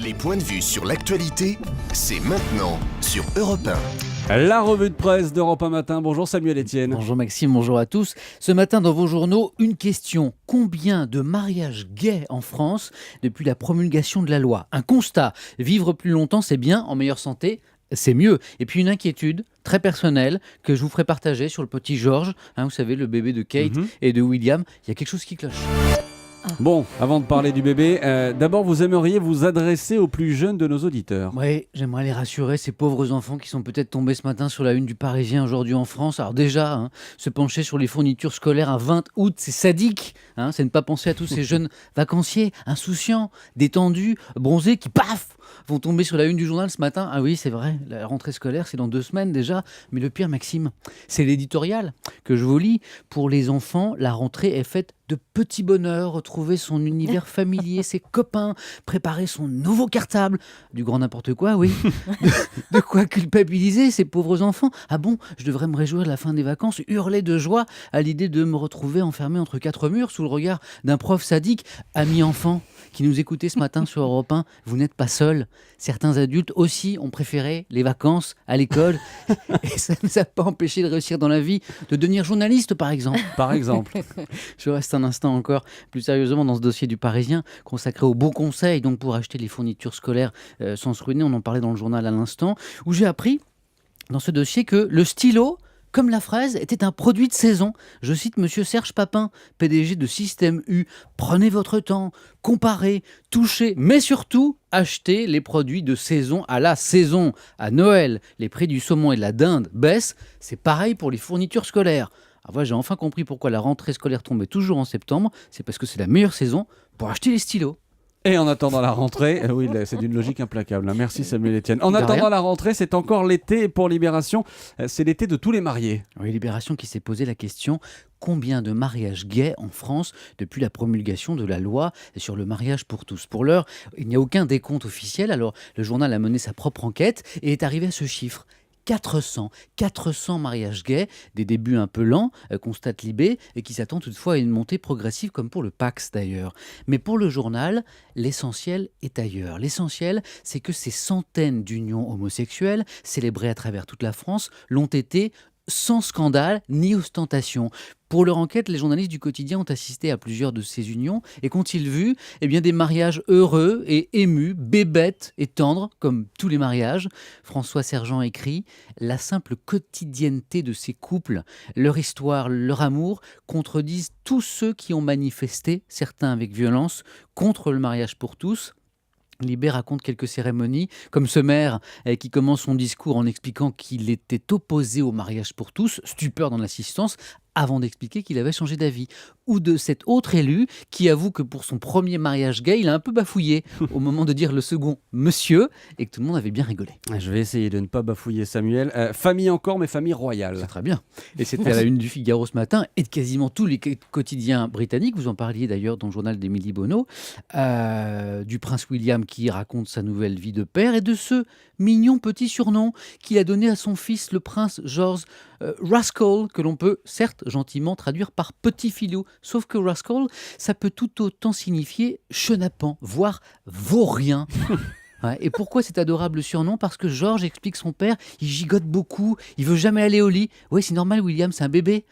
Les points de vue sur l'actualité, c'est maintenant sur Europe 1. La revue de presse d'Europe 1 Matin. Bonjour Samuel Etienne. Bonjour Maxime, bonjour à tous. Ce matin dans vos journaux, une question. Combien de mariages gays en France depuis la promulgation de la loi ? Un constat. Vivre plus longtemps, c'est bien, en meilleure santé, c'est mieux. Et puis une inquiétude très personnelle que je vous ferai partager sur le petit George. Vous savez, le bébé de Kate et de William. Il y a quelque chose qui cloche. Bon, avant de parler du bébé, d'abord vous aimeriez vous adresser aux plus jeunes de nos auditeurs. Oui, j'aimerais les rassurer, ces pauvres enfants qui sont peut-être tombés ce matin sur la une du Parisien aujourd'hui en France. Alors déjà, se pencher sur les fournitures scolaires à 20 août, c'est sadique. C'est ne pas penser à tous ces jeunes vacanciers, insouciants, détendus, bronzés, qui paf vont tomber sur la une du journal ce matin. Ah oui, c'est vrai, la rentrée scolaire, c'est dans 2 semaines déjà. Mais le pire, Maxime, c'est l'éditorial que je vous lis. Pour les enfants, la rentrée est faite de petits bonheurs, retrouver son univers familier, ses copains, préparer son nouveau cartable. Du grand n'importe quoi, oui. De quoi culpabiliser ces pauvres enfants. Ah bon, je devrais me réjouir de la fin des vacances, hurler de joie à l'idée de me retrouver enfermé entre 4 murs sous le regard d'un prof sadique. Amis enfants qui nous écoutez ce matin sur Europe 1, vous n'êtes pas seuls. Certains adultes aussi ont préféré les vacances à l'école et ça ne nous a pas empêché de réussir dans la vie, de devenir journaliste par exemple. Par exemple. Je reste un instant encore plus sérieusement dans ce dossier du Parisien consacré aux bons conseils donc pour acheter les fournitures scolaires sans se ruiner. On en parlait dans le journal à l'instant, où j'ai appris dans ce dossier que le stylo, comme la fraise, était un produit de saison. Je cite Monsieur Serge Papin, PDG de Système U. Prenez votre temps, comparez, touchez, mais surtout, achetez les produits de saison à la saison. À Noël, les prix du saumon et de la dinde baissent. C'est pareil pour les fournitures scolaires. Alors voilà, j'ai enfin compris pourquoi la rentrée scolaire tombait toujours en septembre. C'est parce que c'est la meilleure saison pour acheter les stylos. Et en attendant la rentrée, oui, c'est d'une logique implacable. Merci Samuel Etienne. En attendant la rentrée, c'est encore l'été. Et pour Libération, c'est l'été de tous les mariés. Oui, Libération qui s'est posé la question: combien de mariages gays en France depuis la promulgation de la loi sur le mariage pour tous ? Pour l'heure, il n'y a aucun décompte officiel. Alors, le journal a mené sa propre enquête et est arrivé à ce chiffre. 400 mariages gays, des débuts un peu lents, constate Libé, et qui s'attend toutefois à une montée progressive comme pour le Pacs d'ailleurs. Mais pour le journal, l'essentiel est ailleurs. L'essentiel, c'est que ces centaines d'unions homosexuelles, célébrées à travers toute la France, l'ont été sans scandale ni ostentation. Pour leur enquête, les journalistes du quotidien ont assisté à plusieurs de ces unions et qu'ont-ils vu ? Des mariages heureux et émus, bébêtes et tendres, comme tous les mariages. François Sergent écrit « La simple quotidienneté de ces couples, leur histoire, leur amour, contredisent tous ceux qui ont manifesté, certains avec violence, contre le mariage pour tous ». Libé raconte quelques cérémonies, comme ce maire qui commence son discours en expliquant qu'il était opposé au mariage pour tous, stupeur dans l'assistance, avant d'expliquer qu'il avait changé d'avis. Ou de cet autre élu qui avoue que pour son premier mariage gay, il a un peu bafouillé au moment de dire le second « monsieur » et que tout le monde avait bien rigolé. Je vais essayer de ne pas bafouiller Samuel. Famille encore, mais famille royale. C'est très bien. Et c'était à la une du Figaro ce matin et de quasiment tous les quotidiens britanniques. Vous en parliez d'ailleurs dans le journal d'Émilie Bonneau, du prince William qui raconte sa nouvelle vie de père et de ce mignon petit surnom qu'il a donné à son fils, le prince George Rascal, que l'on peut certes gentiment traduire par petit filou. Sauf que Rascal, ça peut tout autant signifier chenapan, voire vaurien. Et pourquoi cet adorable surnom ? Parce que George explique son père, il gigote beaucoup, il veut jamais aller au lit. Oui, c'est normal, William, c'est un bébé,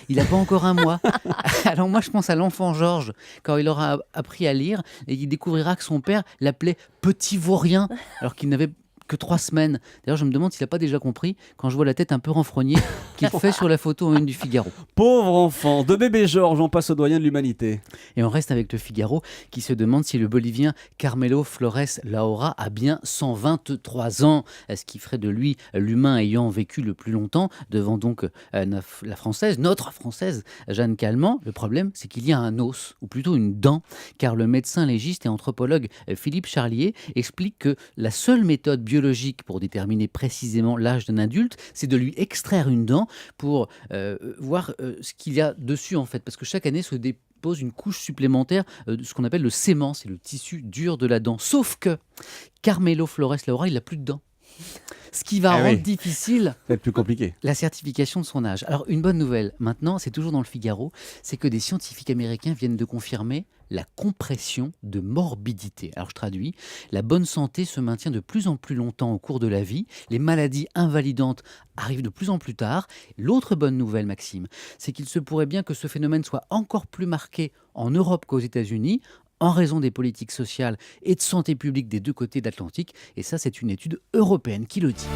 il n'a pas encore un mois. Alors moi, je pense à l'enfant George, quand il aura appris à lire, et il découvrira que son père l'appelait petit vaurien, alors qu'il n'avait que 3 semaines. D'ailleurs, je me demande s'il n'a pas déjà compris quand je vois la tête un peu renfrognée qu'il fait sur la photo en une du Figaro. Pauvre enfant, de bébé Georges, on passe au doyen de l'humanité. Et on reste avec le Figaro qui se demande si le Bolivien Carmelo Flores Laura a bien 123 ans, ce qui ferait de lui l'humain ayant vécu le plus longtemps, devant donc la Française, notre Française, Jeanne Calment. Le problème, c'est qu'il y a un os, ou plutôt une dent, car le médecin légiste et anthropologue Philippe Charlier explique que la seule méthode biologique pour déterminer précisément l'âge d'un adulte, c'est de lui extraire une dent pour voir ce qu'il y a dessus en fait, parce que chaque année se dépose une couche supplémentaire de ce qu'on appelle le sément, c'est le tissu dur de la dent. Sauf que Carmelo Flores Laura, il n'a plus de dents. Ce qui va Ah rendre oui. difficile Ça va être plus compliqué. la certification de son âge. Alors, une bonne nouvelle, maintenant, c'est toujours dans le Figaro, c'est que des scientifiques américains viennent de confirmer la compression de morbidité. Alors, je traduis, la bonne santé se maintient de plus en plus longtemps au cours de la vie, les maladies invalidantes arrivent de plus en plus tard. L'autre bonne nouvelle, Maxime, c'est qu'il se pourrait bien que ce phénomène soit encore plus marqué en Europe qu'aux États-Unis, en raison des politiques sociales et de santé publique des deux côtés de l'Atlantique. Et ça, c'est une étude européenne qui le dit.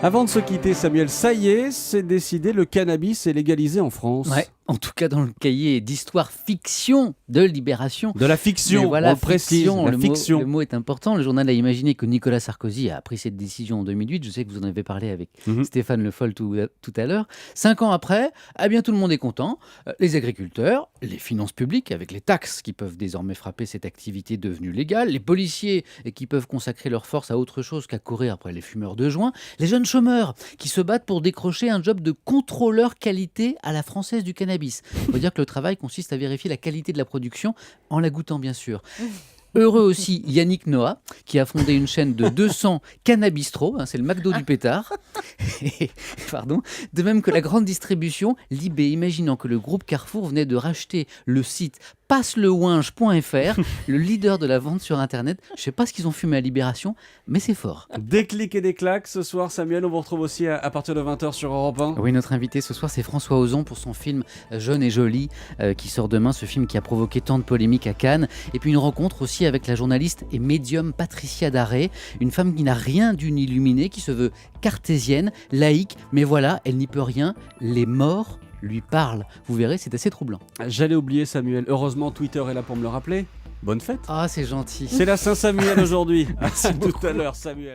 Avant de se quitter, Samuel, ça y est, c'est décidé, le cannabis est légalisé en France. Ouais, en tout cas dans le cahier d'histoire fiction de Libération. De la fiction, Mais voilà, on le précise, fiction, la le fiction. mot est important. Le journal a imaginé que Nicolas Sarkozy a pris cette décision en 2008. Je sais que vous en avez parlé avec Stéphane Le Foll tout à l'heure. 5 ans après, eh bien, tout le monde est content. Les agriculteurs, les finances publiques, avec les taxes qui peuvent désormais frapper cette activité devenue légale, les policiers qui peuvent consacrer leur force à autre chose qu'à courir après les fumeurs de joint, les jeunes chômeurs qui se battent pour décrocher un job de contrôleur qualité à la française du cannabis. Il faut dire que le travail consiste à vérifier la qualité de la production en la goûtant, bien sûr. Heureux aussi Yannick Noah, qui a fondé une chaîne de 200 cannabistros, c'est le McDo du pétard. Pardon. De même que la grande distribution, Libé, imaginant que le groupe Carrefour venait de racheter le site passelewinge.fr, le leader de la vente sur Internet. Je ne sais pas ce qu'ils ont fumé à Libération, mais c'est fort. Des clics et des claques ce soir, Samuel. On vous retrouve aussi à partir de 20h sur Europe 1. Oui, notre invité ce soir, c'est François Ozon pour son film Jeune et Jolie, qui sort demain, ce film qui a provoqué tant de polémiques à Cannes. Et puis une rencontre aussi avec la journaliste et médium Patricia Daré, une femme qui n'a rien d'une illuminée, qui se veut cartésienne, laïque, mais voilà, elle n'y peut rien. Les morts lui parlent. Vous verrez, c'est assez troublant. J'allais oublier, Samuel. Heureusement, Twitter est là pour me le rappeler. Bonne fête. Ah, c'est gentil. C'est la Saint-Samuel aujourd'hui. À tout à l'heure, Samuel.